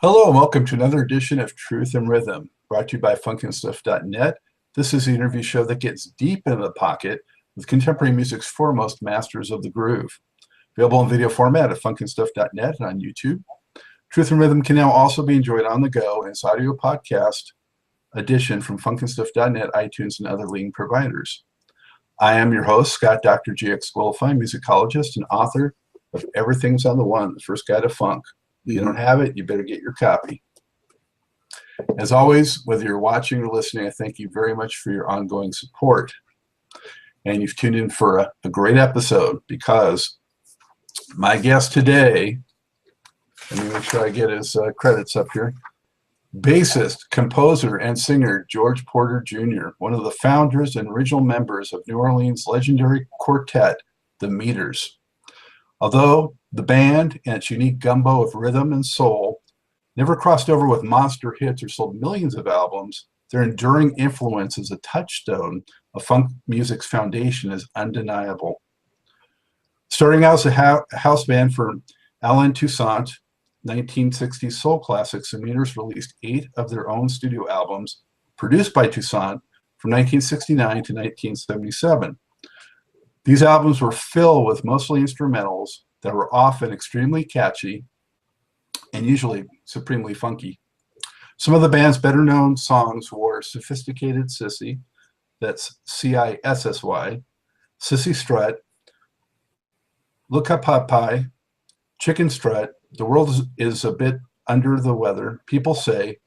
Hello and welcome to another edition of Truth and Rhythm, brought to you by funkandstuff.net. This is the interview show that gets deep into the pocket with contemporary music's foremost masters of the groove. Available in video format at funkandstuff.net and on YouTube. Truth and Rhythm can now also be enjoyed on the go in its audio podcast edition from funkandstuff.net, iTunes, and other leading providers. I am your host, Scott Dr. GX Goldfine, musicologist and author of Everything's on the One, the First Guide to Funk. If you don't have it, you better get your copy. As always, whether you're watching or listening, I thank you very much for your ongoing support. And you've tuned in for a great episode because my guest today, let me make sure I get his credits up here, bassist, composer, and singer George Porter Jr., one of the founders and original members of New Orleans' legendary quartet, the Meters. Although the band and its unique gumbo of rhythm and soul never crossed over with monster hits or sold millions of albums, their enduring influence as a touchstone of funk music's foundation is undeniable. Starting out as a house band for Alain Toussaint, 1960s soul classics, the Meters released 8 of their own studio albums produced by Toussaint from 1969 to 1977. These albums were filled with mostly instrumentals that were often extremely catchy and usually supremely funky. Some of the band's better known songs were Sophisticated Sissy, that's C-I-S-S-Y, Sissy Strut, Look Up Popeye, Chicken Strut, The World is a Bit Under the Weather, People Say,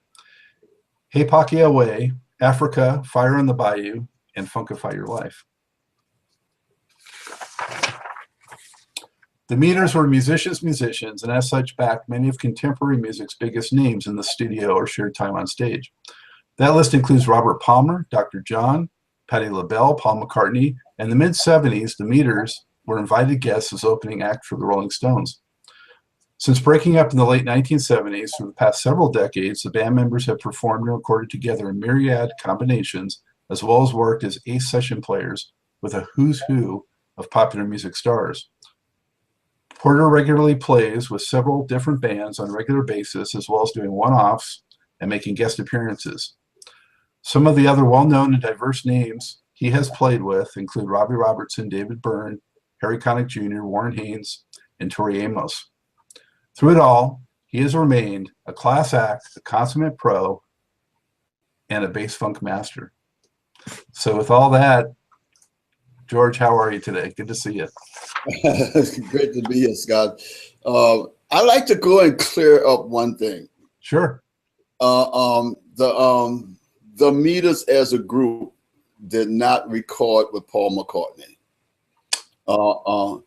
Hey Pocky Away, Africa, Fire in the Bayou, and Funkify Your Life. The Meters were musicians, and as such backed many of contemporary music's biggest names in the studio or shared time on stage. That list includes Robert Palmer, Dr. John, Patti LaBelle, Paul McCartney, and in the mid-70s, the Meters were invited guests as opening act for the Rolling Stones. Since breaking up in the late 1970s, for the past several decades, the band members have performed and recorded together in myriad combinations, as well as worked as ace session players with a who's who of popular music stars. Porter regularly plays with several different bands on a regular basis, as well as doing one-offs and making guest appearances. Some of the other well-known and diverse names he has played with include Robbie Robertson, David Byrne, Connick Jr., Warren Haynes, and Tori Amos. Through it all, he has remained a class act, a consummate pro, and a bass funk master. So with all that, George, how are you today? Good to see you. Great to be here, Scott. I like to go and clear up one thing. Sure. The Meters as a group did not record with Paul McCartney. I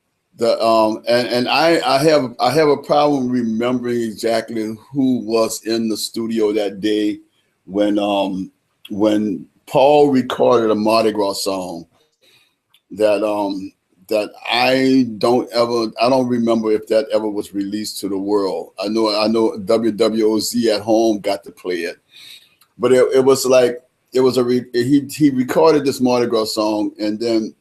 have a problem remembering exactly who was in the studio that day when Paul recorded a Mardi Gras song that I don't remember if that ever was released to the world. I know WWOZ at home got to play it, but it was like he recorded this Mardi Gras song, and then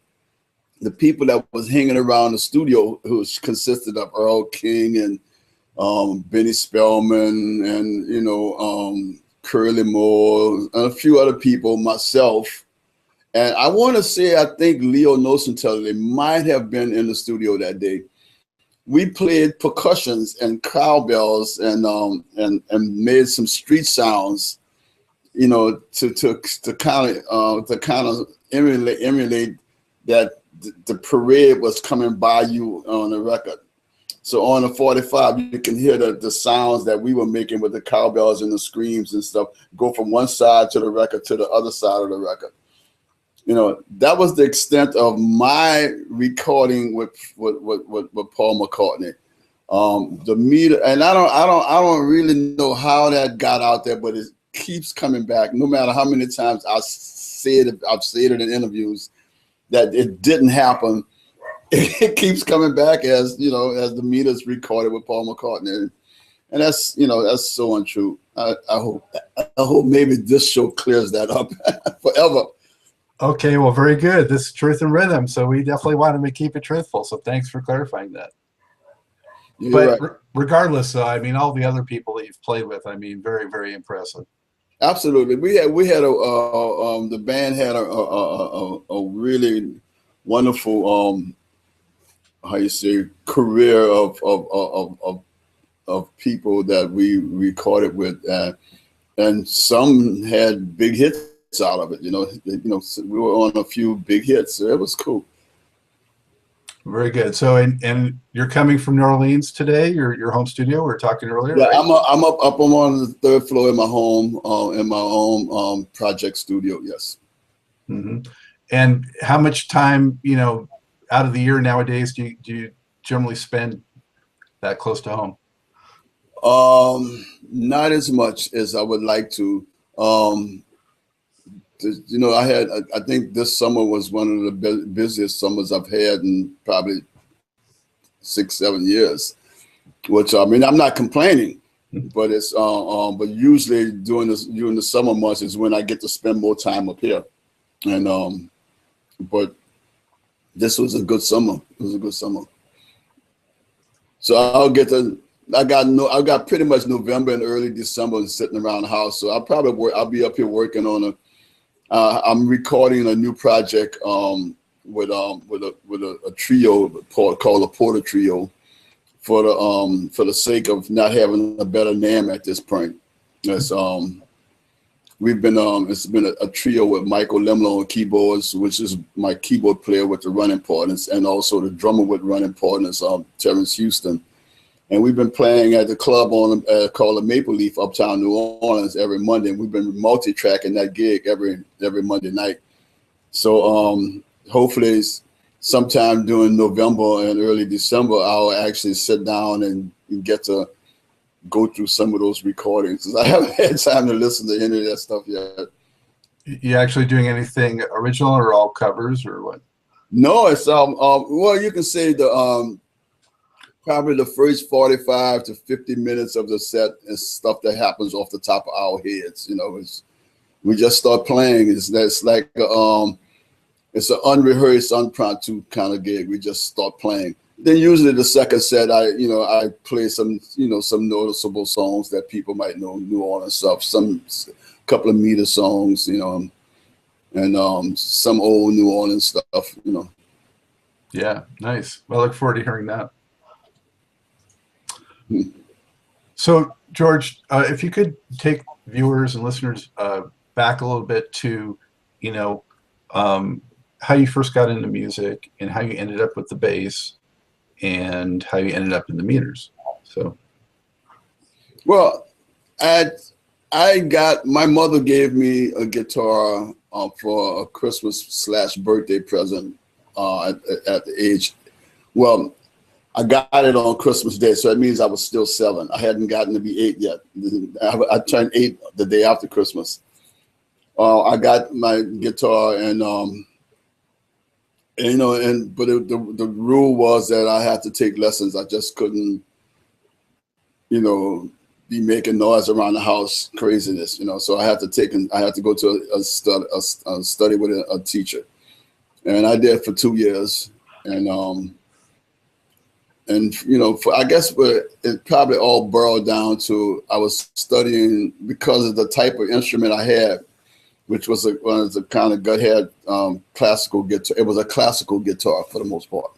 the people that was hanging around the studio, who consisted of Earl King and Benny Spellman and Curly Moore and a few other people, myself. And I want to say, I think Leo Nosenteller might have been in the studio that day. We played percussions and cowbells and made some street sounds, to kind of emulate that the parade was coming by you on the record. So on the 45, you can hear the sounds that we were making with the cowbells and the screams and stuff go from one side to the record to the other side of the record. That was the extent of my recording with Paul McCartney. The Meter, and I don't really know how that got out there, but it keeps coming back. No matter how many times I've said it in interviews that it didn't happen, it keeps coming back as the Meters recorded with Paul McCartney, and that's so untrue. I hope maybe this show clears that up forever. Okay, well, very good. This is Truth and Rhythm, so we definitely wanted to keep it truthful, so thanks for clarifying that. You're But right. regardless, I mean, all the other people that you've played with, I mean, very, very impressive. Absolutely. We had the band had a really wonderful how you say career of people that we recorded with, and some had big hits out of it. So we were on a few big hits, so it was cool. Very good. So, and you're coming from New Orleans today, your home studio. We were talking earlier, Yeah, right? I'm up. I'm on the third floor in my home, in my own project studio. Yes. Hmm. And how much time, out of the year nowadays do you generally spend that close to home? Not as much as I would like to. Um, I think this summer was one of the busiest summers I've had in probably 6, 7 years. Which, I mean, I'm not complaining, but but usually during the summer months is when I get to spend more time up here, and but this was a good summer. It was a good summer. So I got pretty much November and early December sitting around the house. So I'll be up here working on I'm recording a new project with a trio called a Porter Trio for the sake of not having a better name at this point. It's it's been a trio with Michael Lemlo on keyboards, which is my keyboard player with the running partners, and also the drummer with running partners, Terrence Houston. And we've been playing at the club called the Maple Leaf, uptown New Orleans, every Monday. And we've been multi-tracking that gig every Monday night. So hopefully sometime during November and early December, I'll actually sit down and get to go through some of those recordings, because I haven't had time to listen to any of that stuff yet. You actually doing anything original or all covers or what? No, it's well, you can say the probably the first 45 to 50 minutes of the set is stuff that happens off the top of our heads. We just start playing. It's like it's an unrehearsed, impromptu kind of gig. We just start playing. Then usually the second set, I play some noticeable songs that people might know, New Orleans stuff, some couple of meter songs, and some old New Orleans stuff. Yeah, nice. Well, I look forward to hearing that. So, George, if you could take viewers and listeners back a little bit to, how you first got into music and how you ended up with the bass and how you ended up in the meters. So, well, my mother gave me a guitar for a Christmas/birthday present at the age. Well, I got it on Christmas Day, so that means I was still 7. I hadn't gotten to be 8 yet. I turned 8 the day after Christmas. I got my guitar, and but the rule was that I had to take lessons. I just couldn't, be making noise around the house, craziness, So I had to go to a study with a teacher, and I did for 2 years, and I guess it probably all boiled down to I was studying because of the type of instrument I had, which was a kind of guthead classical guitar. It was a classical guitar for the most part.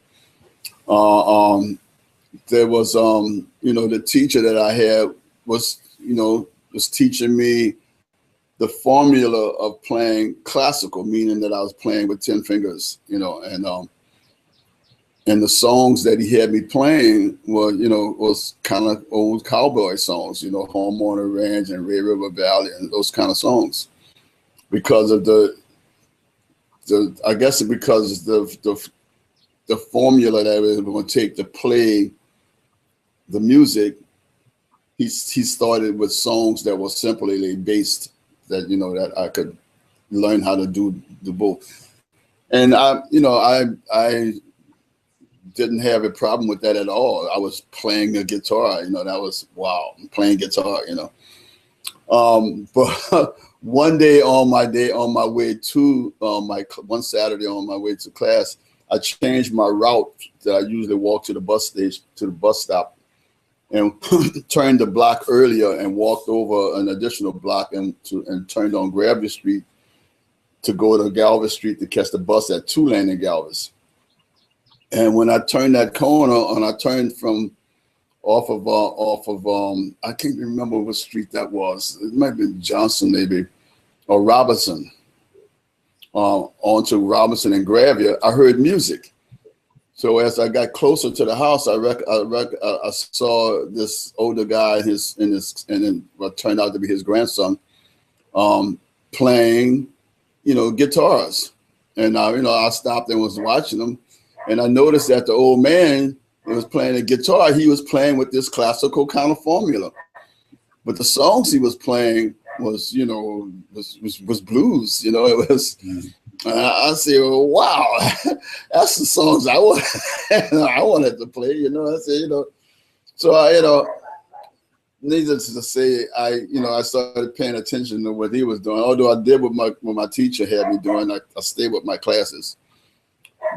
There was, the teacher that I had was teaching me the formula of playing classical, meaning that I was playing with 10 fingers, and the songs that he had me playing were, was kind of old cowboy songs, Home on the Range and Red River Valley and those kind of songs. Because of I guess because the formula that we were going to take to play the music, he started with songs that were simply based, that that I could learn how to do both. And I didn't have a problem with that at all. I was playing a guitar, that was, wow, I'm playing guitar, But one day on my way to one Saturday on my way to class, I changed my route that I usually walk to the bus stop, and turned the block earlier and walked over an additional block and turned on Gravely Street to go to Galvez Street to catch the bus at Tulane and Galvez. And when I turned that corner, and I turned from off of I can't remember what street that was. It might have been Johnson maybe, or Robertson, onto Robinson and Gravia, I heard music. So as I got closer to the house, I saw this older guy, and then what turned out to be his grandson, playing, guitars. And I stopped and was watching him, and I noticed that the old man was playing a guitar. He was playing with this classical kind of formula, but the songs he was playing was blues. It was. I said, well, wow, that's the songs I wanted to play. I said, so needless to say, I started paying attention to what he was doing. Although I did what my teacher had me doing, I stayed with my classes.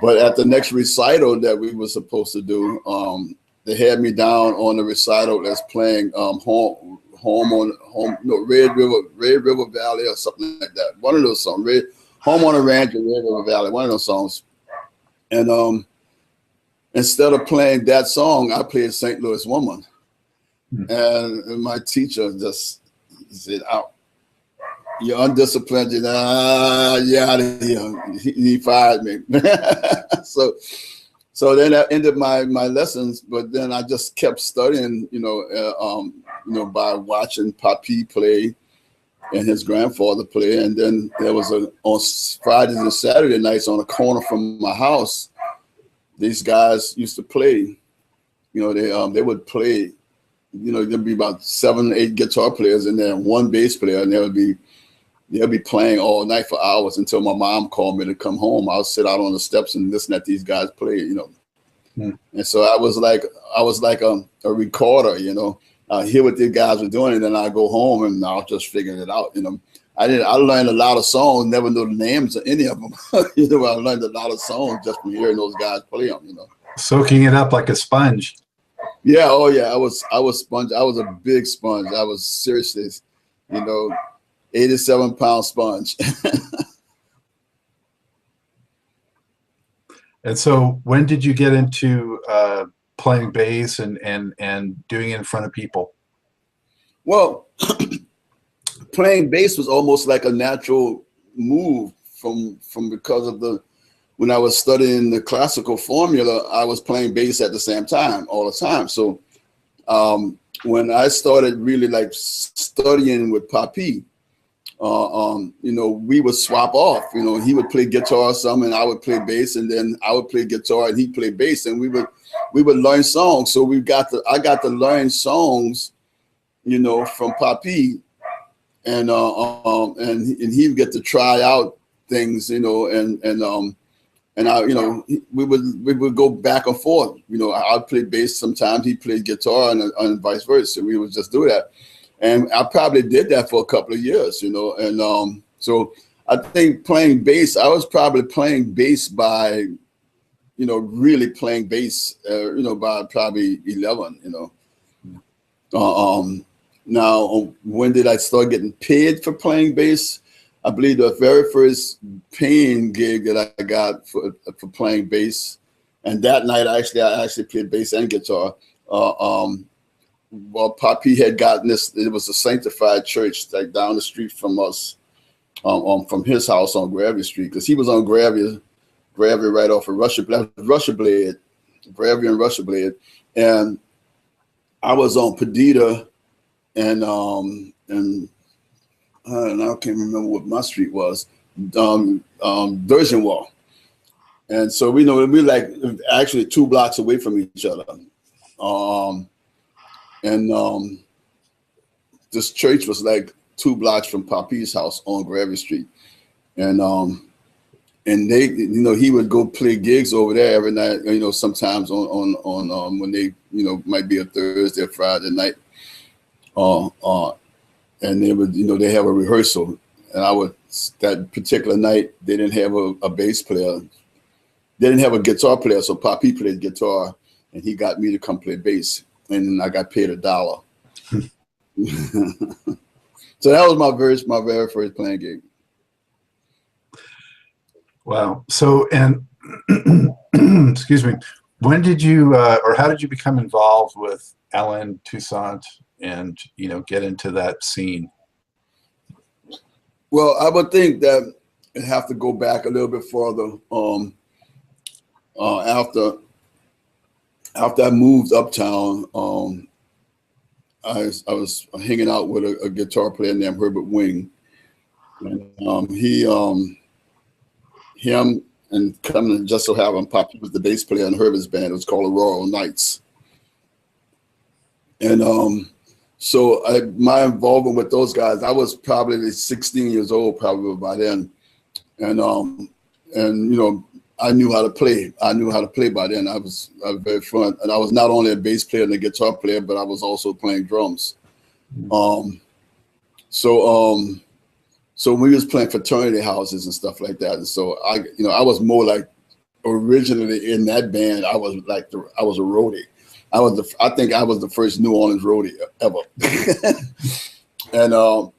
But at the next recital that we were supposed to do, they had me down on the recital as playing Red River Valley or something like that. One of those songs, Home on a Ranch in Red River Valley, one of those songs. And instead of playing that song, I played St. Louis Woman. And my teacher just said, you're undisciplined, you're out of here. He fired me. So then I ended my lessons, but then I just kept studying, by watching Papi play and his grandfather play. And then there was on Fridays and Saturday nights on a corner from my house, these guys used to play. They would play. There'd be about 7, 8 guitar players and then one bass player, and they'll be playing all night for hours until my mom called me to come home. I'll sit out on the steps and listen at these guys play. And so I was like a recorder. I hear what these guys were doing, and then I go home and I'll just figure it out. I learned a lot of songs, never knew the names of any of them. I learned a lot of songs just from hearing those guys play them. Soaking it up like a sponge. Yeah, oh yeah, I was sponge. I was a big sponge. I was seriously, 87-pound sponge. And so when did you get into playing bass and doing it in front of people? Well, playing bass was almost like a natural move from because of when I was studying the classical formula, I was playing bass at the same time, all the time. So when I started really like studying with Papi, we would swap off. He would play guitar or something, and I would play bass, and then I would play guitar and he'd play bass, and we would learn songs. So I got to learn songs, from Papi, and he would get to try out things, and I, we would go back and forth. I'd play bass sometimes, he played guitar, and vice versa. We would just do that. And I probably did that for a couple of years, and so I think playing bass, I was probably playing bass by, really playing bass, by probably 11, Now, when did I start getting paid for playing bass? I believe the very first paying gig that I got for playing bass, and that night I actually played bass and guitar. Well, Papi had gotten this. It was a sanctified church like down the street from us, from his house on Gravy Street, because he was on Gravy right off of Russia Blade, Gravy and Russia Blade, and I was on Perdita, and I can't remember what my street was, Durgenwall. And so we like actually 2 blocks away from each other. This church was like 2 blocks from Papi's house on Gravy Street. And they, he would go play gigs over there every night, sometimes on when they, might be a Thursday or Friday night. And they would, they have a rehearsal, and that particular night, they didn't have a bass player. They didn't have a guitar player, so Papi played guitar, and he got me to come play bass. and I got paid $1. So that was my very first playing gig. Wow. So, and excuse me, when did you, or how did you become involved with Alan Toussaint and, you know, get into that scene? Well, I would think that it have to go back a little bit further. After I moved uptown, I was hanging out with a guitar player named Herbert Wing, and him and coming just so happened, Pop was the bass player in Herbert's band. It was called the Royal Knights, and so my involvement with those guys, I was probably 16 years old, probably by then, and you know, I knew how to play. I knew how to play by then. I was very fluent, and I was not only a bass player and a guitar player, but I was also playing drums. So we was playing fraternity houses and stuff like that. And so I was more like, originally in that band, I was a roadie. I think I was the first New Orleans roadie ever. And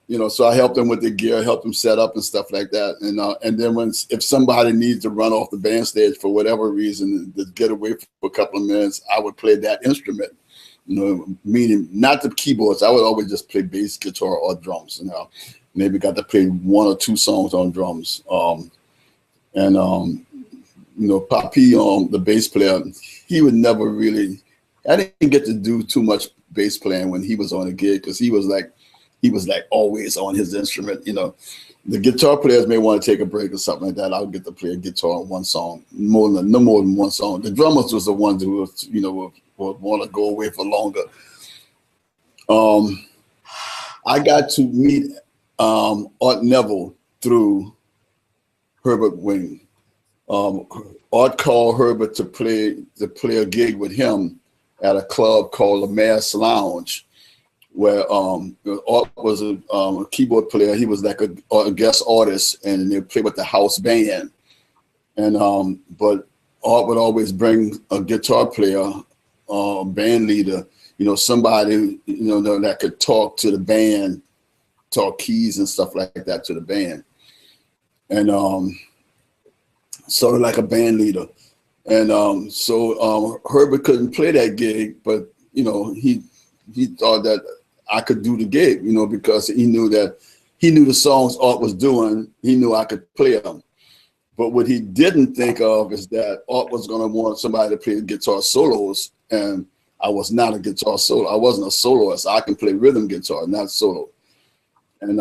you know, so I helped them with the gear, helped them set up and stuff like that. And then if somebody needs to run off the band stage for whatever reason, to get away for a couple of minutes, I would play that instrument. You know, meaning not the keyboards. I would always just play bass, guitar, or drums. You know, maybe got to play 1 or 2 songs on drums. You know, Papi, the bass player, he would never really. I didn't get to do too much bass playing when he was on a gig, because he was like always on his instrument. You know, the guitar players may want to take a break or something like that. I would get to play a guitar on one song, no more than one song. The drummers was the ones who was, you know, would want to go away for longer. I got to meet Art Neville through Herbert Wing. Art called Herbert to play a gig with him at a club called the Mass Lounge, where Art was a keyboard player. He was like a guest artist, and they played with the house band. And but Art would always bring a guitar player, band leader, you know, somebody, you know, that could talk to the band, talk keys and stuff like that to the band, and sort of like a band leader. And so Herbert couldn't play that gig, but you know, he thought that I could do the gig, you know, because he knew the songs Art was doing. He knew I could play them. But what he didn't think of is that Art was going to want somebody to play guitar solos, and I was not a guitar solo. I wasn't a soloist. I can play rhythm guitar, not solo. And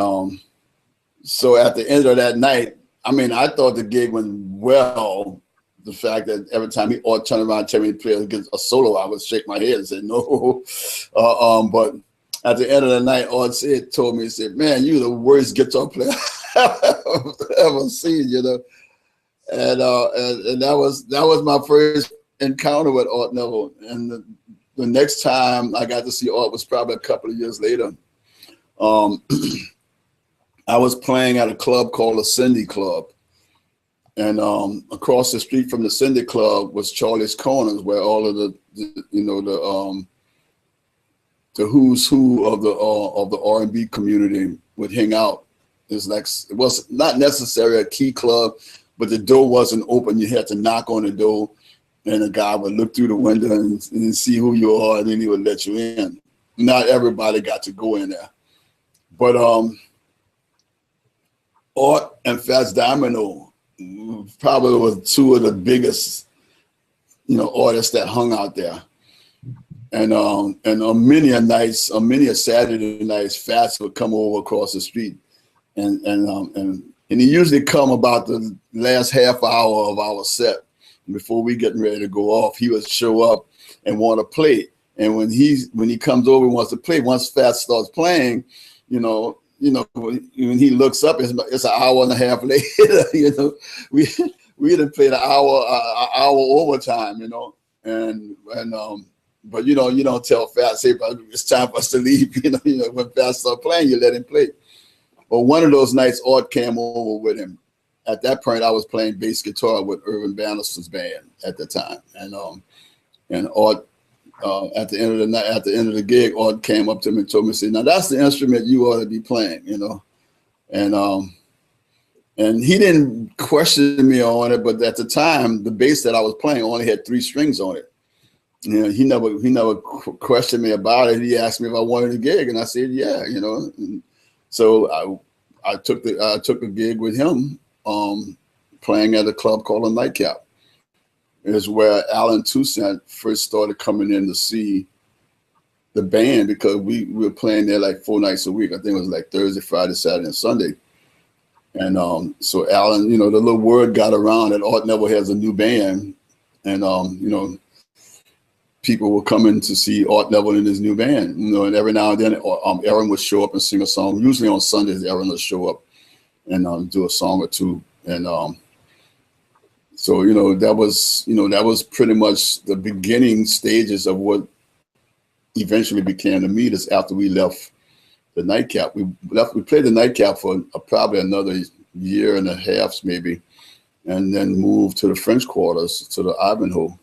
so at the end of that night, I mean, I thought the gig went well. The fact that every time Art turned around and told me to play a solo, I would shake my head and say no. But at the end of the night, Art told me, he said, "Man, you're the worst guitar player I've ever seen," you know. And that was my first encounter with Art Neville. And the next time I got to see Art was probably a couple of years later. I was playing at a club called the Cindy Club. And across the street from the Cindy Club was Charlie's Corners, where all of the who's who of the R&B community would hang out. It was not necessarily a key club, but the door wasn't open. You had to knock on the door, and a guy would look through the window and see who you are, and then he would let you in. Not everybody got to go in there, but Art and Fats Domino probably was 2 of the biggest, you know, artists that hung out there. And on many a Saturday nights, Fats would come over across the street, and he usually come about the last half hour of our set. Before we getting ready to go off, he would show up and want to play. And when he comes over and wants to play, once Fats starts playing, you know, when he looks up, it's an hour and a half later. You know, we had played an hour overtime. You know, but you know, you don't tell Fats, "Hey, brother, it's time for us to leave." You know, when Fats start playing, you let him play. But one of those nights, Art came over with him. At that point, I was playing bass guitar with Irvin Bannister's band at the time, and Art at the end of the night, at the end of the gig, Art came up to me and told me, "Now that's the instrument you ought to be playing," you know, and he didn't question me on it, but at the time, the bass that I was playing only had 3 strings on it. You know, he never questioned me about it. He asked me if I wanted a gig, and I said, "Yeah," you know. And so I took a gig with him, playing at a club called a Nightcap. It is where Alan Toussaint first started coming in to see the band, because we were playing there like 4 nights a week. I think it was like Thursday, Friday, Saturday, and Sunday. And so Alan, you know, the little word got around that Art Neville has a new band, and you know, people were coming to see Art Neville in his new band. You know, and every now and then, Aaron would show up and sing a song. Usually on Sundays, Aaron would show up and do a song or two. And so, you know, that was pretty much the beginning stages of what eventually became the Meters after we left the Nightcap. We played the Nightcap for probably another year and a half, maybe, and then moved to the French Quarters, to the Ivanhoe.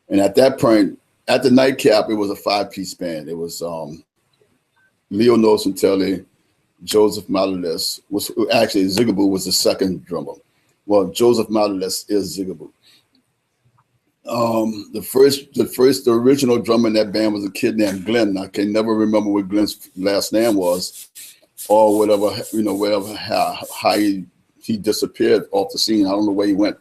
And at that point, at the Nightcap, it was a 5-piece band. It was Leo Nocentelli, Joseph Maloles, was actually Zigaboo was the second drummer. Well, Joseph Maloles is Zigaboo. The original drummer in that band was a kid named Glenn. I can never remember what Glenn's last name was, or whatever, you know, how he disappeared off the scene. I don't know where he went,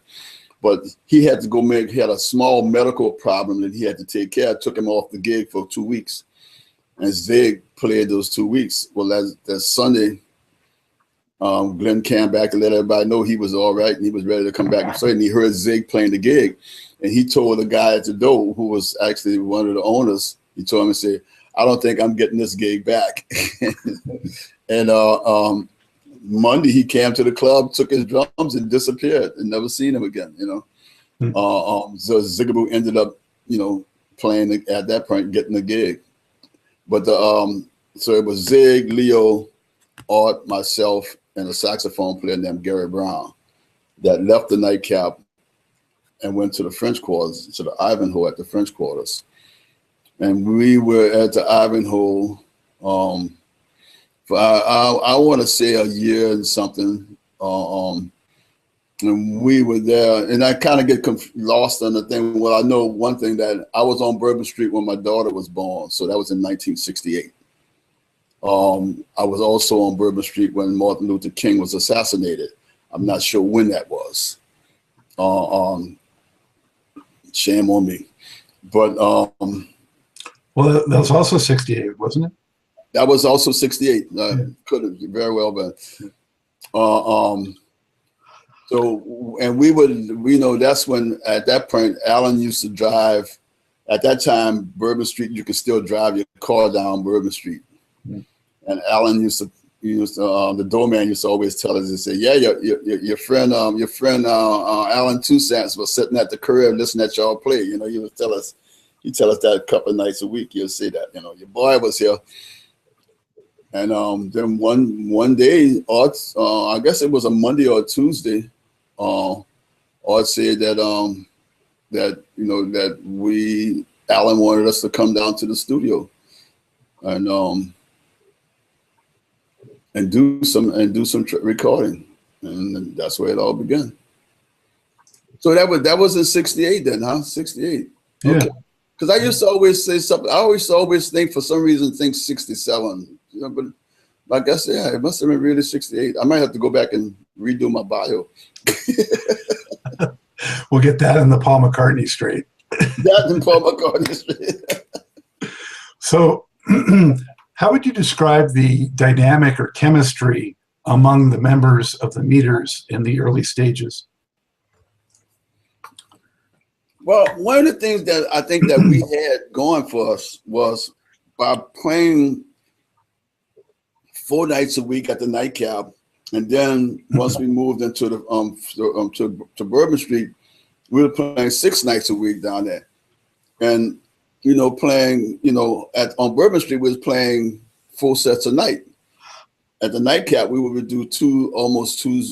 but he had to he had a small medical problem that he had to take care of. It took him off the gig for 2 weeks, and Zig played those 2 weeks. Well, that Sunday, Glenn came back and let everybody know he was all right and he was ready to come back and play. And he heard Zig playing the gig. And he told the guy at the door, who was actually one of the owners, he told him and said, "I don't think I'm getting this gig back." And Monday he came to the club, took his drums and disappeared, and never seen him again, you know. So Zigaboo ended up, you know, playing at that point, getting the gig. But so it was Zig, Leo, Art, myself, and a saxophone player named Gary Brown that left the Nightcap and went to the French Quarters, to the Ivanhoe at the French Quarters. And we were at the Ivanhoe for I want to say a year and something. And we were there, and I kind of get lost on the thing. Well, I know one thing, that I was on Bourbon Street when my daughter was born, so that was in 1968. I was also on Bourbon Street when Martin Luther King was assassinated. I'm not sure when that was. Shame on me. But well, that was also 68, wasn't it? That was also 68. Could have very well been. So, and we would, you know, that's when, at that point, Alan used to drive. At that time, Bourbon Street, you could still drive your car down Bourbon Street. And Alan used to, the doorman used to always tell us, he said, "Yeah, your friend Alan Toussaint was sitting at the curb listening at y'all play." You know, he would tell us that a couple of nights a week. He'll say that, you know, your boy was here. And then one day, Art, I guess it was a Monday or a Tuesday, Art said that you know, that Alan wanted us to come down to the studio and do some recording, and that's where it all began. So that was in 68 then, huh? 68. Yeah. Okay. Because I used to always say something. I always think, for some reason, think 67. You know, but I guess, yeah, it must have been really 68. I might have to go back and redo my bio. We'll get that in the Paul McCartney straight. That in Paul McCartney straight. So how would you describe the dynamic or chemistry among the members of the Meters in the early stages? Well, one of the things that I think that we had going for us was, by playing 4 nights a week at the Nightcap, and then once we moved into the to Bourbon Street, we were playing 6 nights a week down there. And you know, playing, you know, on Bourbon Street, we was playing 4 sets a night. At the Nightcap, we would do almost two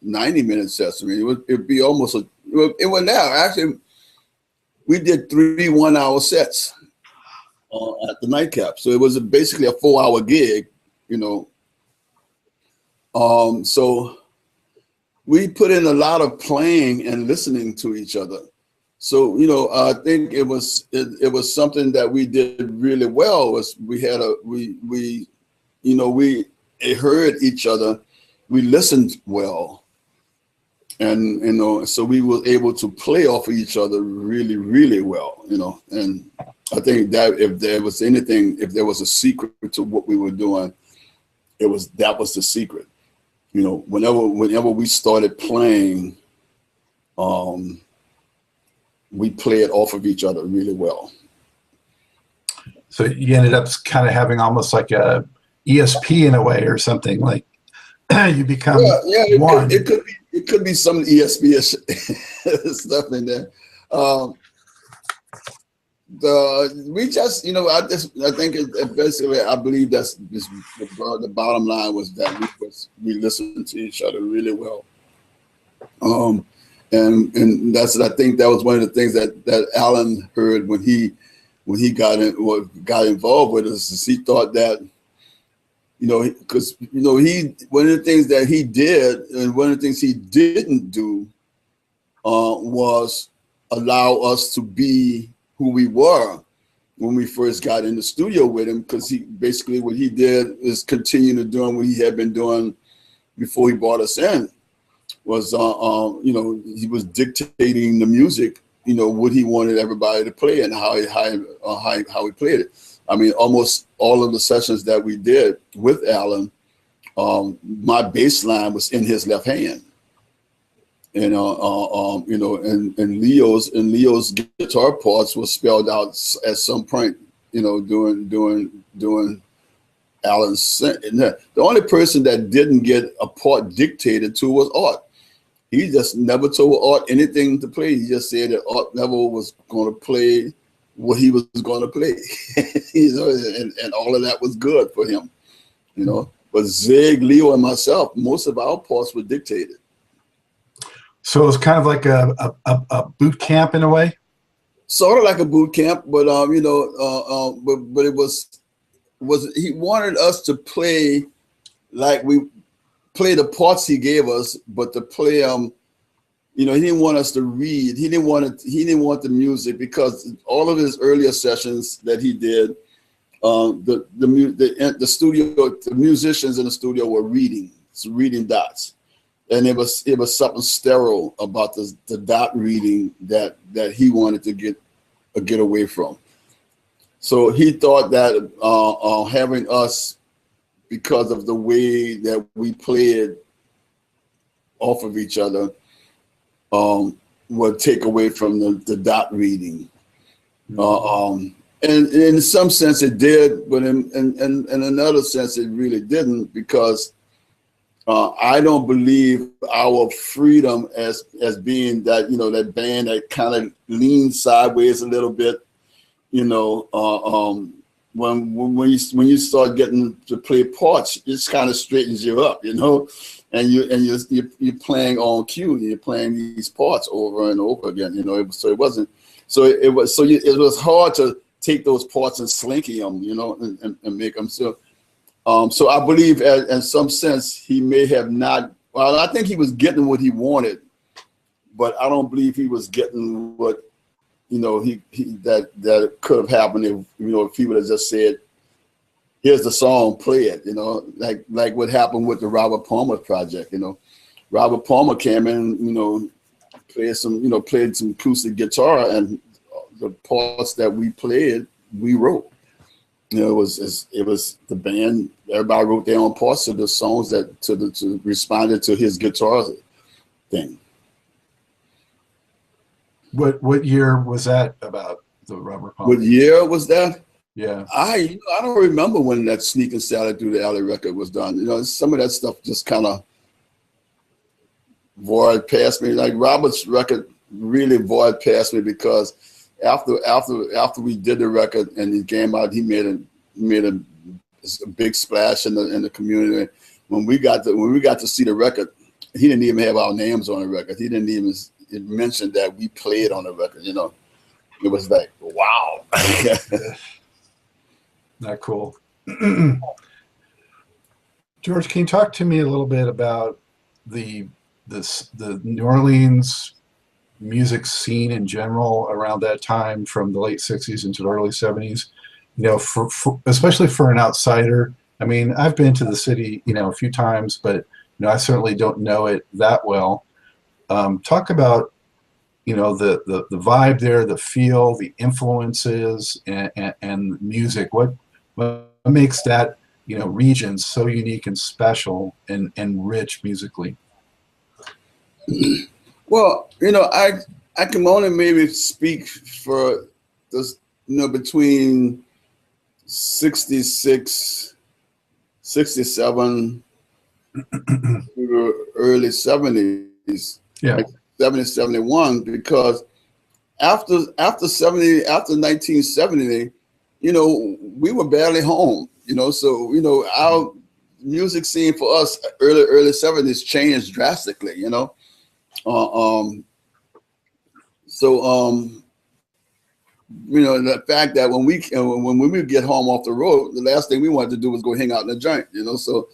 90-minute sets. I mean, it'd be almost it would now actually. We did 3 one-hour sets, at the nightcap. So it was basically a 4-hour gig, you know. So we put in a lot of playing and listening to each other. So, you know, I think it was something that we did really well. Was we heard each other, we listened well, and you know, so we were able to play off of each other really, really well, you know. And I think that if there was a secret to what we were doing, that was the secret. You know, whenever we started playing, we played off of each other really well. So you ended up kind of having almost like a ESP in a way, or something, like you become one. It could be some ESP stuff in there. We just, you know, I think basically, I believe that's the bottom line was that we listened to each other really well. And I think that was one of the things that Alan heard when he got involved with us. Is he thought that, you know, because, you know, one of the things that he did and one of the things he didn't do was allow us to be who we were when we first got in the studio with him, because what he did is continue to doing what he had been doing before he brought us in. Was you know, he was dictating the music, you know, what he wanted everybody to play and how he played it. I mean, almost all of the sessions that we did with Alan, my bass line was in his left hand. And you know, and Leo's guitar parts were spelled out at some point, you know, during Alan's. The only person that didn't get a part dictated to was Art. He just never told Art anything to play. He just said that Art never was going to play what he was going to play, you know, and all of that was good for him, you know. But Zig, Leo, and myself, most of our parts were dictated. So it was kind of like a boot camp in a way. Sort of like a boot camp, but you know, but it was he wanted us to play like we play the parts he gave us, but to play you know, he didn't want us to read. He didn't want the music, because all of his earlier sessions that he did, the musicians in the studio were reading dots, and it was something sterile about the dot reading that he wanted to get away from. So he thought that having us, because of the way that we played off of each other, would take away from the dot reading. And in some sense it did, but in another sense it really didn't, because I don't believe our freedom as being that, you know, that band that kind of leans sideways a little bit, you know, when you start getting to play parts, it just kind of straightens you up, you know, and you're playing on cue, and you're playing these parts over and over again, you know. It was hard to take those parts and slinky them, you know, and make them so. So I believe, in some sense, he may have not. Well, I think he was getting what he wanted, but I don't believe he was getting what, you know, that could have happened if, you know, if he would have just said, "Here's the song, play it," you know, like what happened with the Robert Palmer project. You know, Robert Palmer came in, you know, played some acoustic guitar, and the parts that we played, we wrote. You know, it was the band. Everybody wrote their own parts of the songs to responded to his guitar thing. What year was that about, the Robert Palmer? What year was that? Yeah, I don't remember when that Sneak and Salad Through the Alley record was done. You know, some of that stuff just kind of void past me. Like Robert's record really void past me, because after we did the record and it came out, he made a big splash in the community. When we got to see the record, he didn't even have our names on the record. He didn't even mention that we played on the record. You know, it was like, wow. Not cool. George, can you talk to me a little bit about the New Orleans music scene in general around that time, from the late 60s into the early 70s? You know, especially for an outsider. I mean, I've been to the city, you know, a few times, but you know, I certainly don't know it that well. Talk about, you know, the vibe there, the feel, the influences, and music. What makes that, you know, region so unique and special and rich musically? Well, you know, I can only maybe speak for this, you know, between 66, 67 to the early 70s, Yeah. like 70, 71, because after 1970, you know, we were barely home, you know, so, you know, our music scene for us early 70s changed drastically, you know. You know, the fact that when we would get home off the road, the last thing we wanted to do was go hang out in the joint, you know. So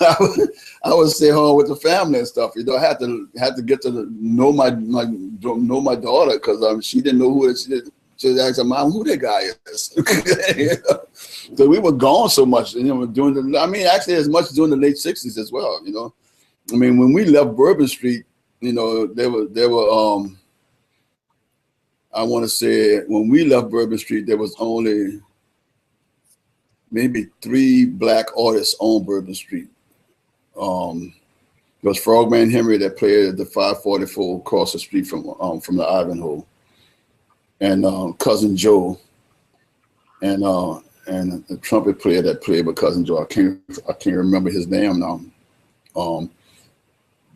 I would stay home with the family and stuff. You know, I had to get to know my daughter, because she didn't know who it is. She asked her mom who that guy is. You know? So we were gone so much, you know, actually as much during the late 60s as well, you know. I mean, when we left Bourbon Street, you know, there were I want to say when we left Bourbon Street, there was only maybe 3 black artists on Bourbon Street. There was Frogman Henry that played at the 544 across the street from the Ivanhoe, and Cousin Joe, and the trumpet player that played with Cousin Joe. I can't remember his name now.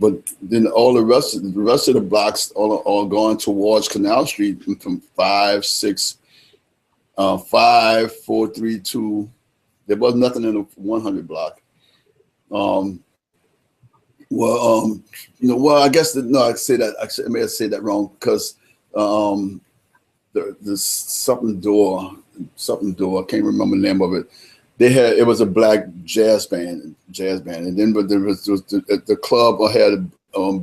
But then all the rest of the blocks all going towards Canal Street from 5, 6, 5, 4, 3, 2. There was nothing in the 100 block. You know, I guess I may have said that wrong, because the something door, I can't remember the name of it. It was a black jazz band, and then but there was the club had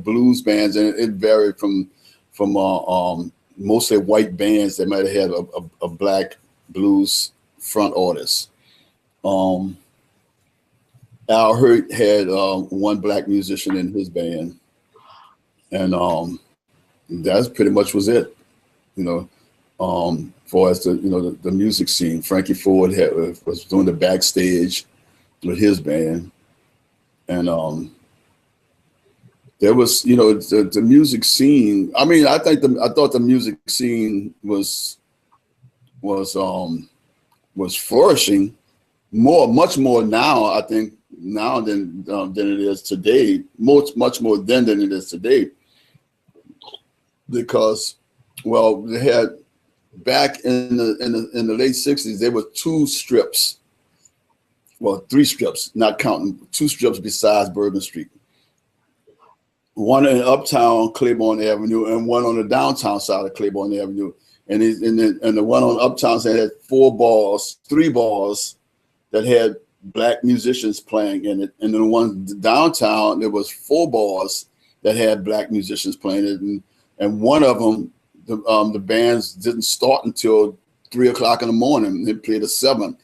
blues bands, and it varied from mostly white bands that might have had a black blues front artist. Al Hurt had one black musician in his band, and that's pretty much was it, you know. For as the music scene, Frankie Ford was doing the backstage with his band, and there was, you know, the music scene. I mean, I thought the music scene was flourishing much more now. I think now than it is today. Much more then than it is today, because, well, they had. Back in the late 60s, there were 2 strips, well, 3 strips, not counting 2 strips besides Bourbon Street. One in Uptown Claiborne Avenue and one on the downtown side of Claiborne Avenue. And the one on Uptown side had 3 bars that had black musicians playing in it. And then the one downtown, there was 4 bars that had black musicians playing it. And one of them, the bands didn't start until 3 o'clock in the morning. They played at 7,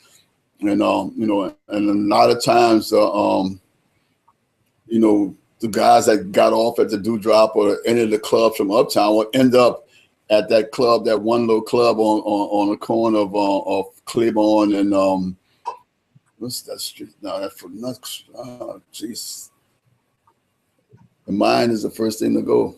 and you know, and a lot of times, you know, the guys that got off at the Dewdrop or any of the clubs from Uptown would end up at that club, that one little club on the corner of Claiborne and what's that street? No, that's for nuts. Oh, jeez, the mind is the first thing to go.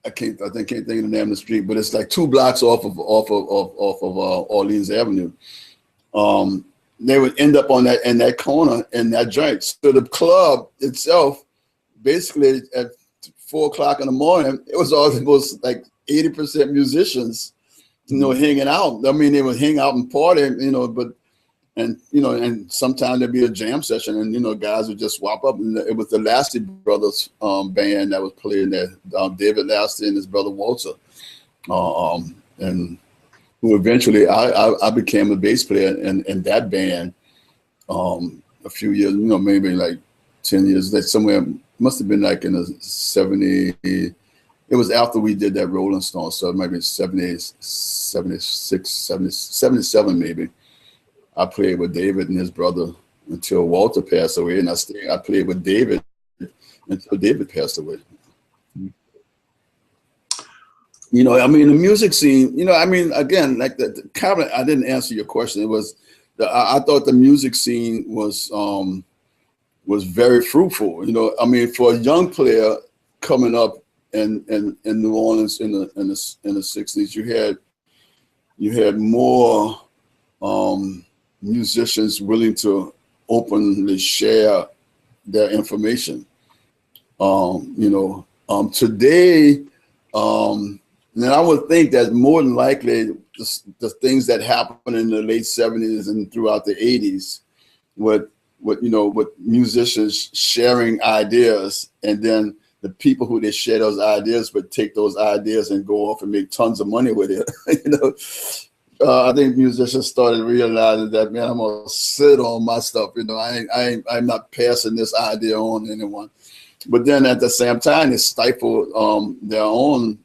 I can't think of the name of the street, but it's like 2 blocks off of Orleans Avenue. They would end up in that corner in that joint. So the club itself, basically at 4 o'clock in the morning, it was almost like 80% musicians, you know, hanging out. I mean, they would hang out and party, you know, and sometimes there'd be a jam session, and, you know, guys would just swap up. And it was the Lasty Brothers band that was playing there, David Lasty and his brother Walter. And, you who eventually I became a bass player in that band a few years, you know, maybe like 10 years, like somewhere, must have been like in the 70, it was after we did that Rolling Stone, so maybe 70, 76, 70, 77 maybe. I played with David and his brother until Walter passed away, and I played with David until David passed away. You know, I mean, the music scene, you know, I mean, again, like the comment, I didn't answer your question. It was, I thought the music scene was very fruitful. You know, I mean, for a young player coming up in New Orleans in the 60s, you had more musicians willing to openly share their information. You know, today, and I would think that more than likely the things that happened in the late 70s and throughout the 80s with musicians sharing ideas, and then the people who they share those ideas would take those ideas and go off and make tons of money with it. You know, I think musicians started realizing that, man, I'm gonna sit on my stuff. You know, I'm not passing this idea on to anyone. But then at the same time, they stifle their own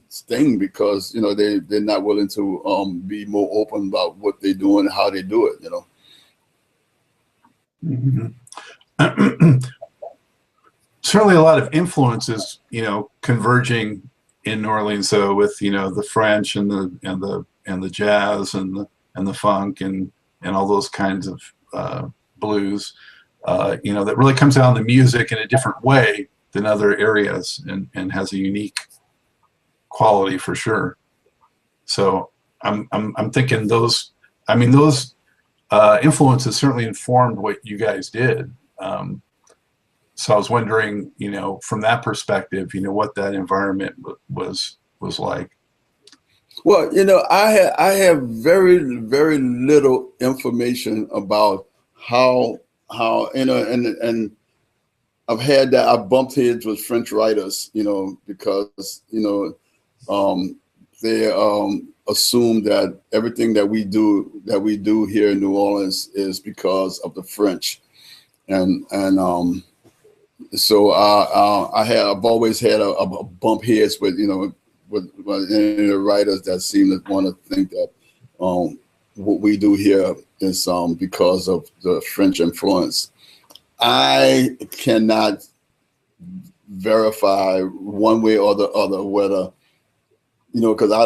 thing, because, you know, they're not willing to be more open about what they do and how they do it. You know. Mm-hmm. Certainly, a lot of influences, you know, converging in New Orleans, so with, you know, the French and the jazz and the funk and all those kinds of blues. You know, that really comes out in the music in a different way than other areas, and has a unique quality for sure. So I'm thinking those, I mean, those influences certainly informed what you guys did. So I was wondering, you know, from that perspective, you know, what that environment was like. Well, you know, I have very little information about how you know, and I've bumped heads with French writers, you know, because, you know, they assume that everything that we do here in New Orleans is because of the French, and so I've always had a bump heads with, you know, with the writers that seem to want to think that what we do here is because of the French influence. I cannot verify one way or the other whether, you know, because I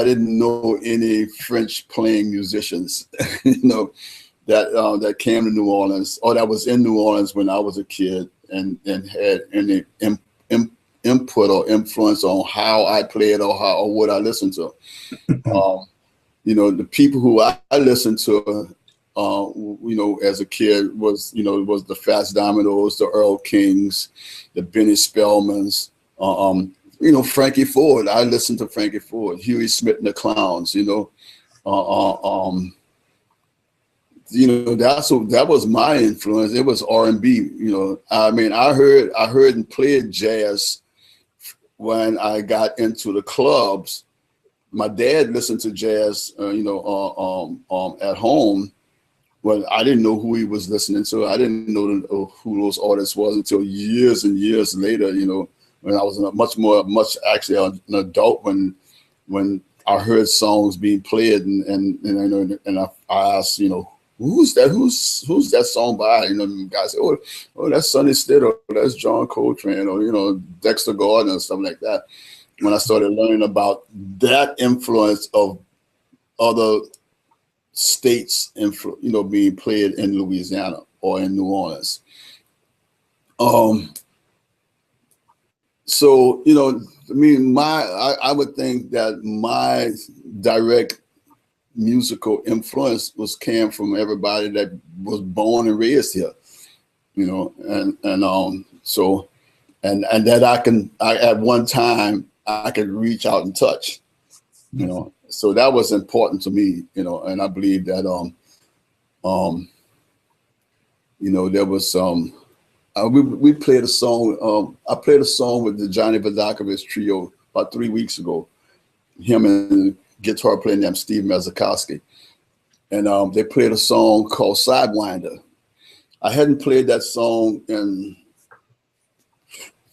didn't know any French playing musicians, you know, that came to New Orleans, or that was in New Orleans when I was a kid, and had any input or influence on how I played or what I listened to. You know, the people who I listened to, you know, as a kid was the Fats Dominoes, the Earl Kings, the Benny Spellmans, you know, Frankie Ford. I listened to Frankie Ford, Huey Smith and the Clowns, you know. You know, that was my influence. It was R&B, you know. I mean, I heard and played jazz when I got into the clubs. My dad listened to jazz, you know, at home. Well, I didn't know who he was listening to. I didn't know who those artists was until years and years later, you know, when I was much actually an adult, when I heard songs being played, and I asked, you know, who's that song by? You know, the guys say, oh, that's Sonny Stitt, or that's John Coltrane, or, you know, Dexter Gordon and stuff like that. When I started learning about that influence of other states, you know, being played in Louisiana or in New Orleans. So, you know, I mean, I would think that my direct musical influence came from everybody that was born and raised here, you know, and so that I at one time I could reach out and touch, you know. So that was important to me, you know, and I believe that you know, there was we played a song. I played a song with the Johnny Vodakovich trio about 3 weeks ago. Him and guitar player named Steve Mazakowski. And they played a song called Sidewinder. I hadn't played that song in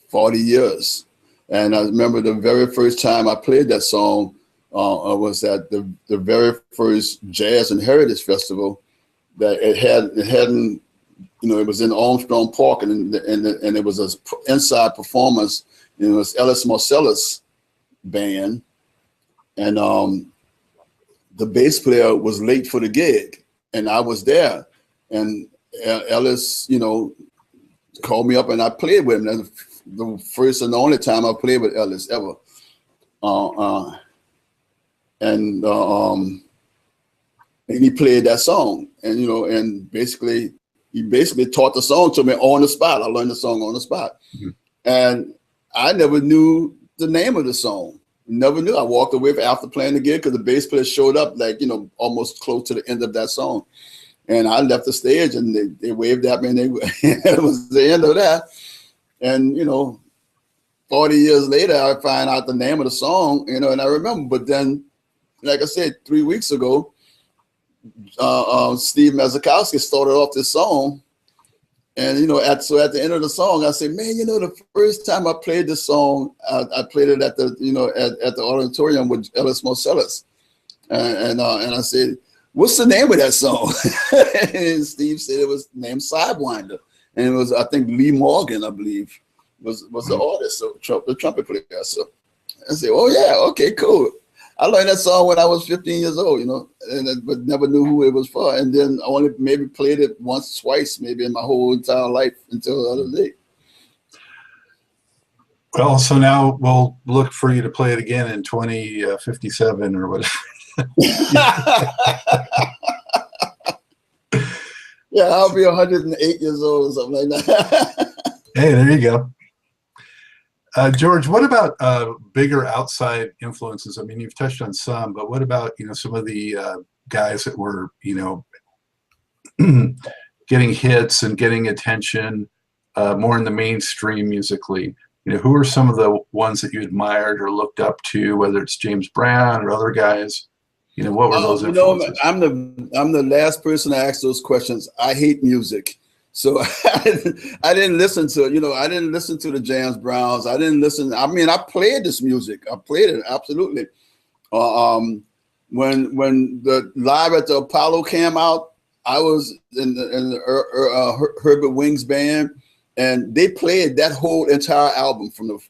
40 years. And I remember the very first time I played that song was at the very first Jazz and Heritage Festival that it hadn't, you know, it was in Armstrong Park, and it was an inside performance. And it was Ellis Marcellus band, and the bass player was late for the gig, and I was there, and Ellis, you know, called me up, and I played with him. That's the first and the only time I played with Ellis ever. And he played that song, and you know, and he basically taught the song to me on the spot. I learned the song on the spot, and I never knew the name of the song. Never knew. I walked away after playing the gig because the bass player showed up, like, you know, almost close to the end of that song, and I left the stage, and they waved at me, and it was the end of that. And you know, 40 years later, I find out the name of the song, you know, and I remember. But then, like I said, 3 weeks ago, Steve Mazakowski started off this song, and you know, at the end of the song, I said, "Man, you know, the first time I played this song, I played it at the, you know, at the auditorium with Ellis Marcellus, and I said, what's the name of that song?" And Steve said it was named Sidewinder, and it was, I think, Lee Morgan, I believe, was the artist, so the trumpet player. So I said, "Oh yeah, okay, cool." I learned that song when I was 15 years old, you know, but never knew who it was for. And then I only maybe played it once, twice, maybe in my whole entire life until the other day. Well, so now we'll look for you to play it again in 2057 or whatever. Yeah, I'll be 108 years old or something like that. Hey, there you go. George, what about bigger outside influences? I mean, you've touched on some, but what about, you know, some of the guys that were, you know, getting hits and getting attention more in the mainstream musically? You know, who are some of the ones that you admired or looked up to, whether it's James Brown or other guys? You know, what were those influences? You know, I'm the last person to ask those questions. I hate music. So I didn't listen to it. You know, I didn't listen to the James Browns. I didn't listen. I mean, I played this music. I played it, absolutely. When the Live at the Apollo came out, I was in the Herbert Wings band, and they played that whole entire album from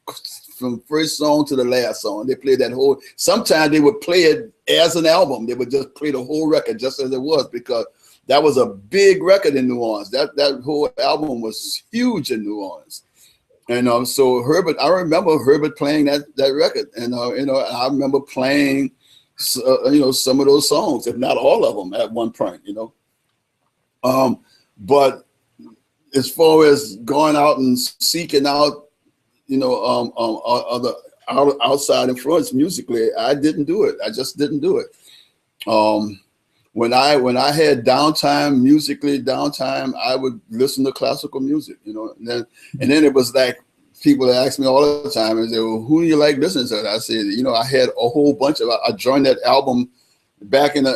first song to the last song. They played that whole. Sometimes they would play it as an album. They would just play the whole record just as it was, because that was a big record in New Orleans. That whole album was huge in New Orleans. And so Herbert, I remember Herbert playing that record. And, you know, I remember playing, you know, some of those songs, if not all of them at one point, you know. But as far as going out and seeking out, you know, other outside influence musically, I didn't do it. I just didn't do it. When I had downtime, I would listen to classical music, you know, and then it was like people that ask me all the time and say, "Well, who do you like listening to?" And I said, you know, I had a whole bunch of. I joined that album back in the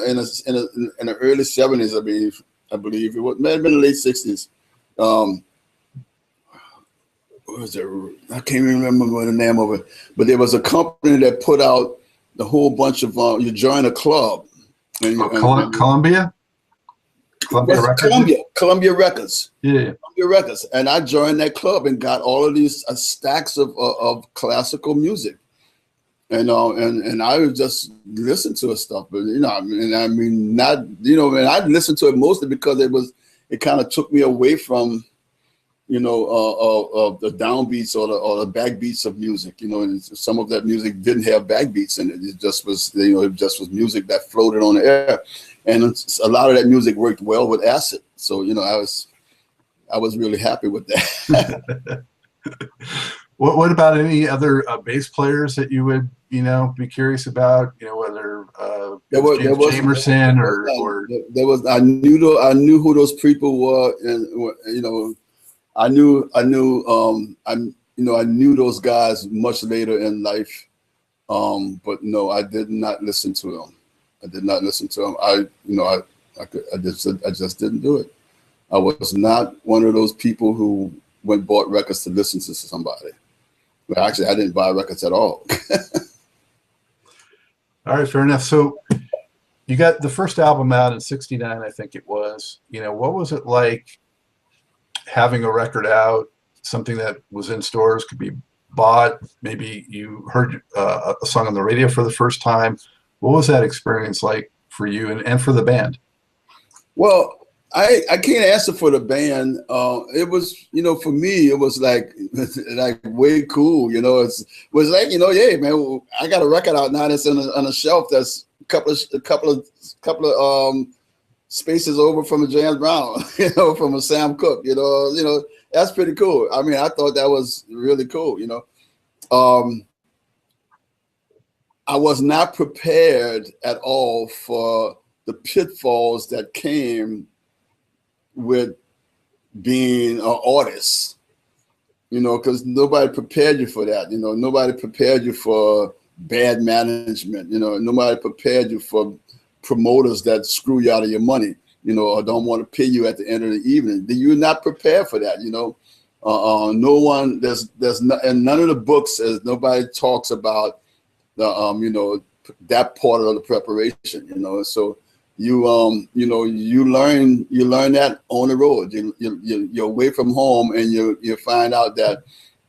early '70s, I believe it may have been the late '60s. What was it? I can't remember the name of it, but there was a company that put out the whole bunch of. You join a club. Columbia Records? Columbia Records. Yeah. Columbia Records. And I joined that club and got all of these stacks of classical music. And I would just listen to stuff. But, you know, I mean, not, you know, and I listened to it mostly because it kind of took me away from, you know, the downbeats or the backbeats of music, you know, and some of that music didn't have backbeats in it. It just was, you know, it just was music that floated on the air, and a lot of that music worked well with acid. So, you know, I was really happy with that. What about any other bass players that you would, you know, be curious about? You know, whether Jamerson or there was I knew who those people were, and you know. I knew those guys much later in life. But no, I did not listen to them. I did not listen to them. I just didn't do it. I was not one of those people who went and bought records to listen to somebody. But actually, I didn't buy records at all. All right, fair enough. So you got the first album out in '69, I think it was. What was it like having a record out, something that was in stores, could be bought? Maybe you heard a song on the radio for the first time. What was that experience like for you and for the band? Well, I can't answer for the band. It was, for me, it was like way cool. It was like, yeah, man, I got a record out now that's on a shelf that's a couple of spaces over from a James Brown, from a Sam Cooke. That's pretty cool. I mean, I thought that was really cool. I was not prepared at all for the pitfalls that came with being an artist, because nobody prepared you for that. Nobody prepared you for bad management. Nobody prepared you for promoters that screw you out of your money, or don't want to pay you at the end of the evening. You're not prepared for that. No one, there's not, and none of the books, as nobody talks about the that part of the preparation. So you learn that on the road. You're away from home, and you find out that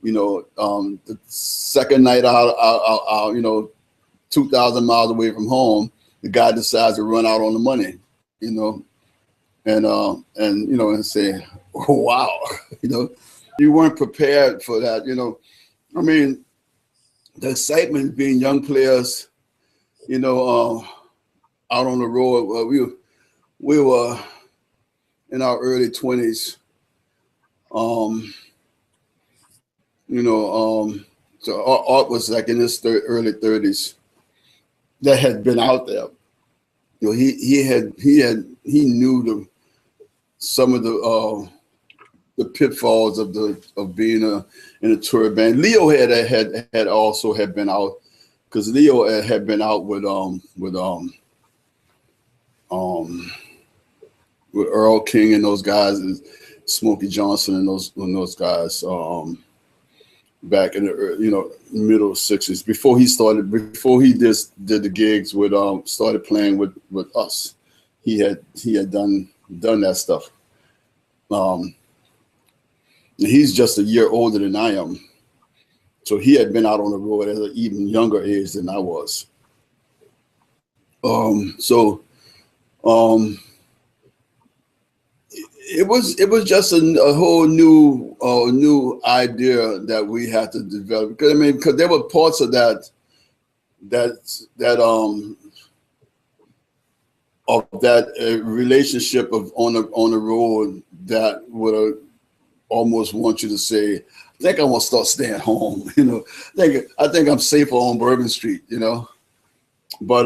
the second night out 2,000 miles away from home, the guy decides to run out on the money, and say, oh, wow, you weren't prepared for that. I mean, the excitement being young players, out on the road. We were in our early 20s. So Art was like in his early 30s. That had been out there. He knew some of the pitfalls of being in a tour band. Leo had also been out, because Leo had been out with Earl King and those guys, and Smokey Johnson and those guys, back in the middle 60s, before he just did the gigs with started playing with us. He had done that stuff. He's just a year older than I am, so he had been out on the road at an even younger age than I was. It was just a whole new idea that we had to develop, because there were parts of that relationship of on the road that would have almost want you to say, I think I want to start staying home. I think I'm safer on Bourbon Street. But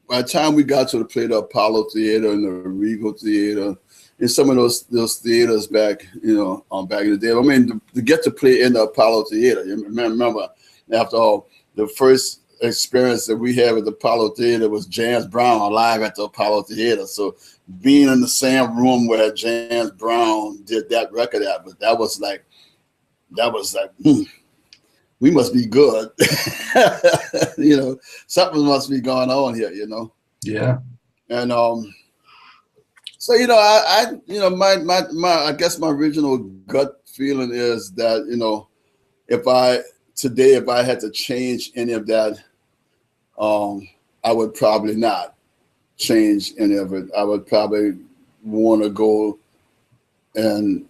by the time we got to play the Apollo Theater and the Regal Theater and some of those theaters back, back in the day, I mean, to get to play in the Apollo Theater, you remember, after all, the first experience that we had at the Apollo Theater was James Brown live at the Apollo Theater. So being in the same room where James Brown did that record at, but that was like, we must be good. Something must be going on here, Yeah. And so I guess my original gut feeling is that if I had to change any of that, I would probably not change any of it. I would probably want to go and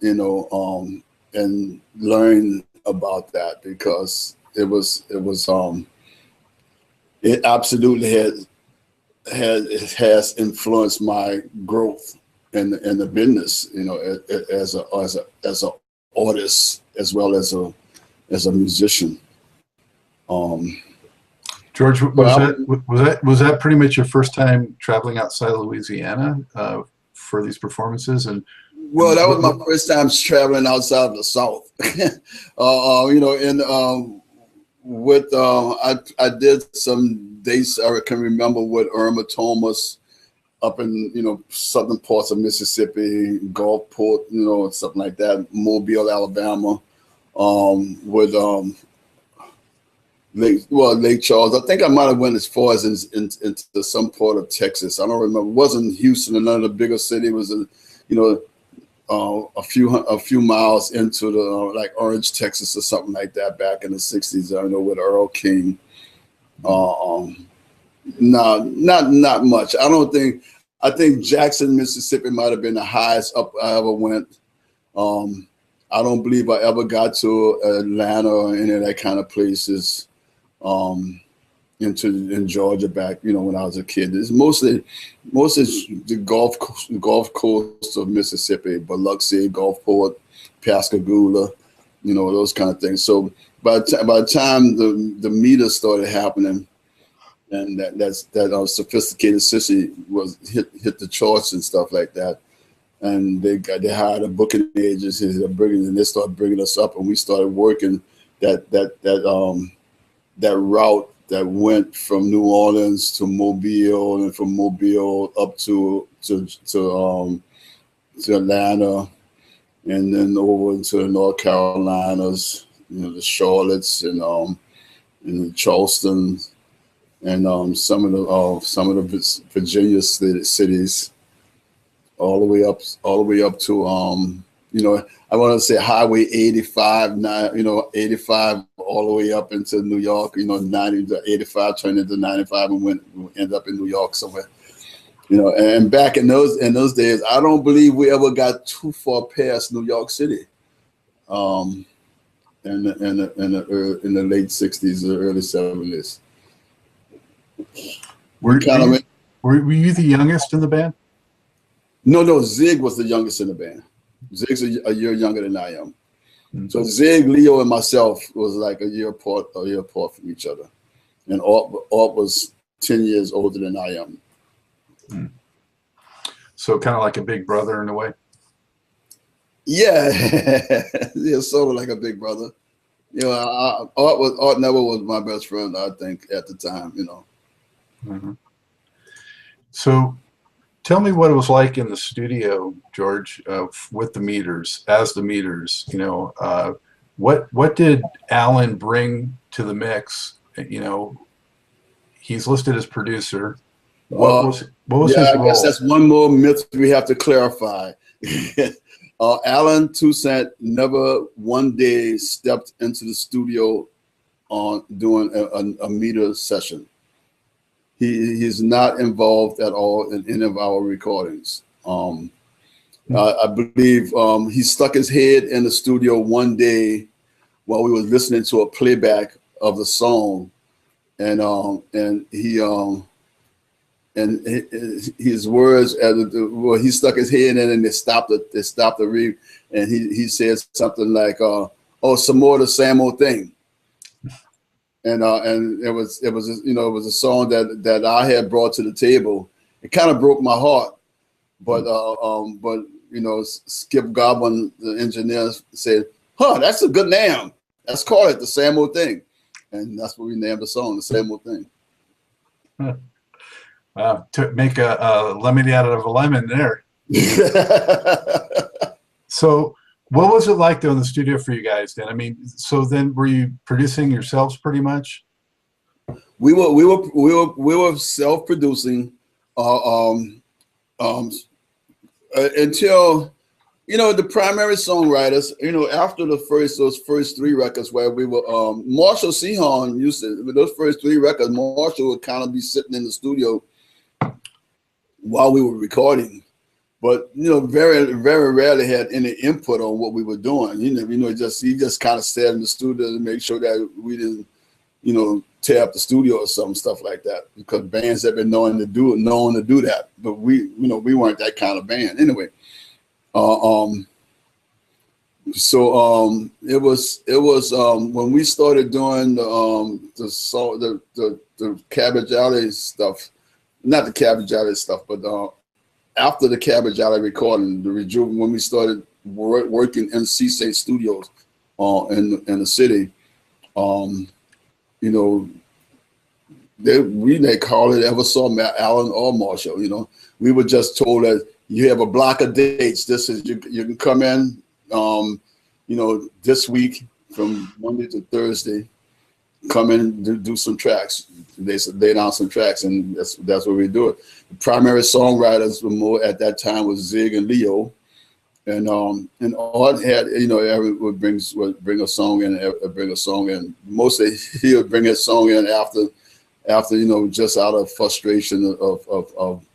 and learn about that, because it absolutely has influenced my growth in the business, as an artist as well as a musician. George, was that pretty much your first time traveling outside of Louisiana for these performances? Well, that was my first time traveling outside of the South. with I did some dates I can remember with Irma Thomas up in southern parts of Mississippi, Gulfport, and something like that, Mobile, Alabama, with Lake Charles. I think I might have went as far as into some part of Texas. I don't remember. It wasn't Houston, another bigger city. It was a few miles into the like Orange, Texas, or something like that back in the '60s. I know with Earl King. No, not much. I think Jackson, Mississippi might have been the highest up I ever went. I don't believe I ever got to Atlanta or any of that kind of places. In Georgia back, when I was a kid. It's mostly the Gulf Coast of Mississippi, Biloxi, Gulfport, Pascagoula, those kind of things. So by the time the meter started happening, and that sophisticated sissy was hit the charts and stuff like that, and they hired a booking agency, and they started bringing us up, and we started working that route that went from New Orleans to Mobile, and from Mobile up to Atlanta, and then over to the North Carolinas, the Charlottes and the Charleston, and some of the Virginia cities, all the way up to I want to say Highway 85 now, 85 all the way up into New York, 90 to 85 turned into 95 and ended up in New York somewhere. And back in those days, I don't believe we ever got too far past New York City. In the late 60s or early 70s. Were you the youngest in the band? No, Zig was the youngest in the band. Zig's a year younger than I am. Mm-hmm. So Zig, Leo, and myself was like a year apart from each other. And Art was 10 years older than I am. Mm-hmm. So kind of like a big brother in a way? Yeah. Yeah, sort of like a big brother. Art never was my best friend, I think, at the time, Mm-hmm. So tell me what it was like in the studio, George, with the Meters, as the Meters. What did Alan bring to the mix? He's listed as producer. What was his role? I guess that's one more myth we have to clarify. Alan Toussaint never one day stepped into the studio on doing a meter session. He's not involved at all in any of our recordings. I believe he stuck his head in the studio one day while we were listening to a playback of the song, and his words he stuck his head in and they stopped the read, and he said something like, "Oh, some more of the same old thing." And it was a song that I had brought to the table. It kind of broke my heart, but Skip Godwin, the engineer, said, "That's a good name. Let's call it the same old thing," and that's what we named the song, the same old thing. To make a lemonade out of a lemon there. So what was it like though in the studio for you guys then? I mean, so then were you producing yourselves pretty much? We were self-producing until the primary songwriters. After those first three records where we were Marshall Sehorn used to, with those first three records, Marshall would kind of be sitting in the studio while we were recording. But very, very rarely had any input on what we were doing. He just kind of stayed in the studio to make sure that we didn't, tear up the studio or some stuff like that. Because bands have been known to do that, but we weren't that kind of band anyway. So it was when we started doing the Cabbage Alley stuff, not the Cabbage Alley stuff, but after the Cabbage Alley recording, when we started working in C-State Studios in the city, you know, they call it ever saw Allen or Marshall. You know, we were just told that you have a block of dates. This is you can come in, you know, this week from Monday to Thursday. Come in and do some tracks. They lay down some tracks, and that's what we do it. The primary songwriters were more at that time was Zig and Leo, and Art had, you know, Eric would bring a song in. Mostly he would bring a song in after you know, just out of frustration of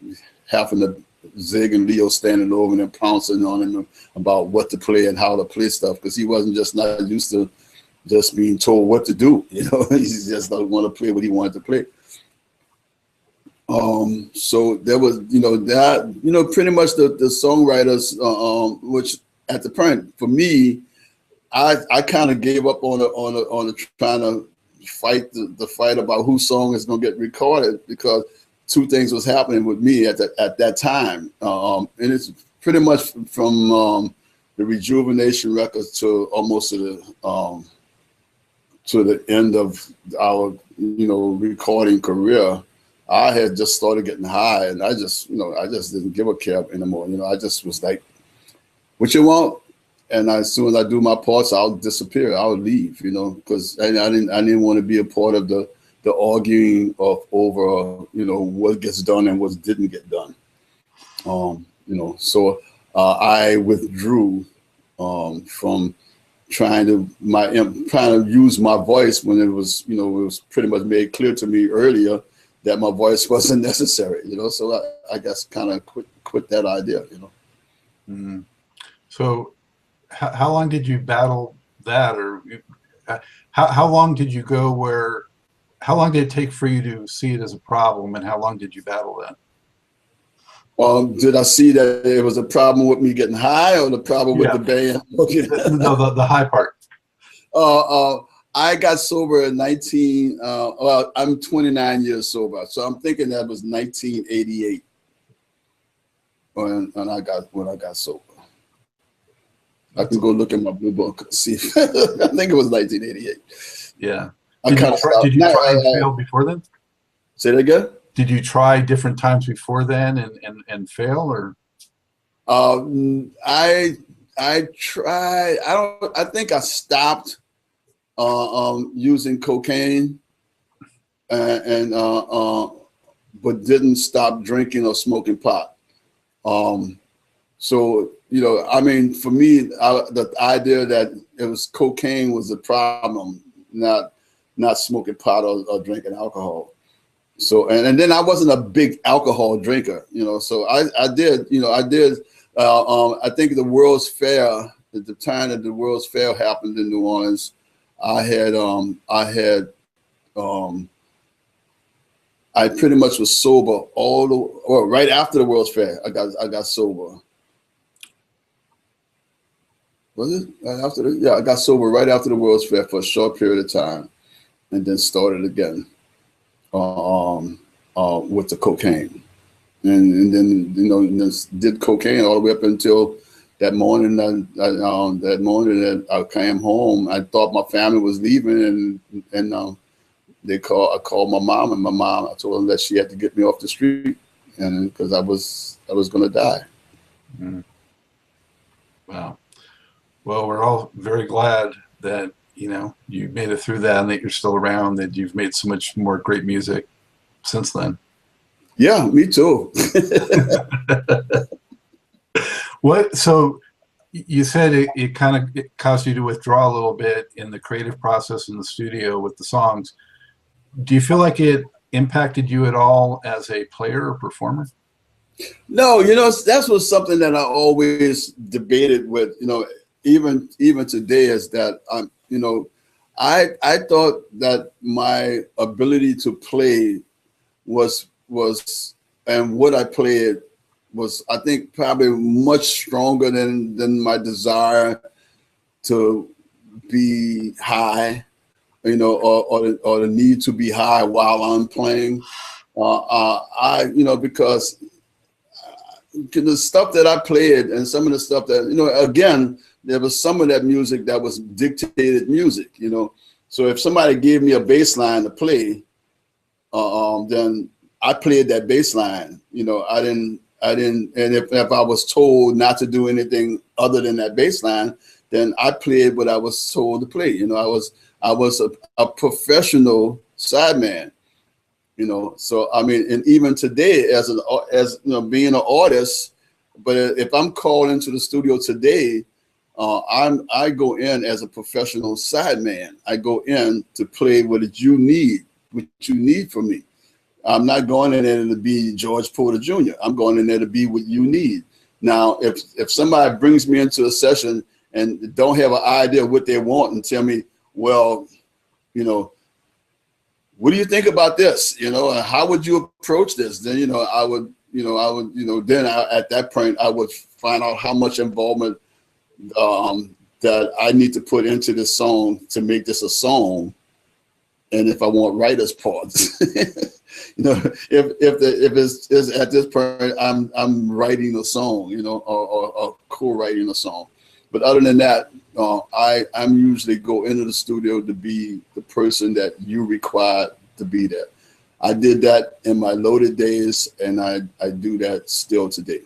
having to Zig and Leo standing over and pouncing on him about what to play and how to play stuff, because he wasn't just not used to just being told what to do. You know, he just don't want to play what he wanted to play. So there was, you know, that, you know, pretty much the songwriters, which at the point for me, I kind of gave up on the trying to fight the fight about whose song is going to get recorded, because two things was happening with me at that time, and it's pretty much from the Rejuvenation records to almost to the end of our, you know, recording career. I had just started getting high, and I just didn't give a care anymore. You know, I just was like, "What you want?" And as soon as I do my parts, I'll disappear. I'll leave. You know, because I didn't want to be a part of the arguing over you know, what gets done and what didn't get done. You know, so I withdrew from trying to use my voice when it was, you know, it was pretty much made clear to me earlier that my voice wasn't necessary. You know, so I guess kind of quit that idea. You know. Mm-hmm. So how long did you battle that, or how long did you go where? How long did it take for you to see it as a problem, and how long did you battle that? Did I see that it was a problem with me getting high, or the problem with the band? No, the high part. I got sober in well, I'm 29 years sober, so I'm thinking that was 1988 when I got sober. I can go look in my blue book and see. I think it was 1988. Yeah. Did you try and fail before then? Say that again? Did you try different times before then and fail, or? I tried. I think I stopped using cocaine, and but didn't stop drinking or smoking pot. So, you know, I mean, for me, the idea that it was cocaine was the problem, not smoking pot or drinking alcohol. So, and then I wasn't a big alcohol drinker, you know, so I did. I think the World's Fair, at the time that the World's Fair happened in New Orleans, I pretty much was sober right after the World's Fair. I got sober. Was it right after the? Yeah, I got sober right after the World's Fair for a short period of time, and then started again with the cocaine, and then, you know, did cocaine all the way up until that morning. That morning that I came home, I thought my family was leaving, and I called my mom, and I told her that she had to get me off the street, and because I was going to die. Mm-hmm. Wow. Well, we're all very glad that, you know, you made it through that and that you're still around, that you've made so much more great music since then. Yeah, me too. So you said it kind of caused you to withdraw a little bit in the creative process in the studio with the songs. Do you feel like it impacted you at all as a player or performer? No, you know, that was something that I always debated with, you know, even today, is that you know, I thought that my ability to play was and what I played was, I think, probably much stronger than my desire to be high, you know, or the need to be high while I'm playing. You know, because the stuff that I played and some of the stuff that, you know, again, there was some of that music that was dictated music, you know. So if somebody gave me a bass line to play, then I played that bass line. You know, I didn't, and if I was told not to do anything other than that bass line, then I played what I was told to play. You know, I was a professional sideman. You know, so I mean, and even today, as you know, being an artist, but if I'm called into the studio today, I go in as a professional sideman. I go in to play what you need from me. I'm not going in there to be George Porter Jr. I'm going in there to be what you need. Now, if somebody brings me into a session and don't have an idea of what they want and tell me, well, you know, what do you think about this? You know, and how would you approach this? Then, you know, then at that point, I would find out how much involvement that I need to put into this song to make this a song. And if I want writer's parts, you know, if it's at this point, I'm writing a song, you know, or co-writing a song. But other than that, I'm usually go into the studio to be the person that you require to be there. I did that in my loaded days, and I do that still today.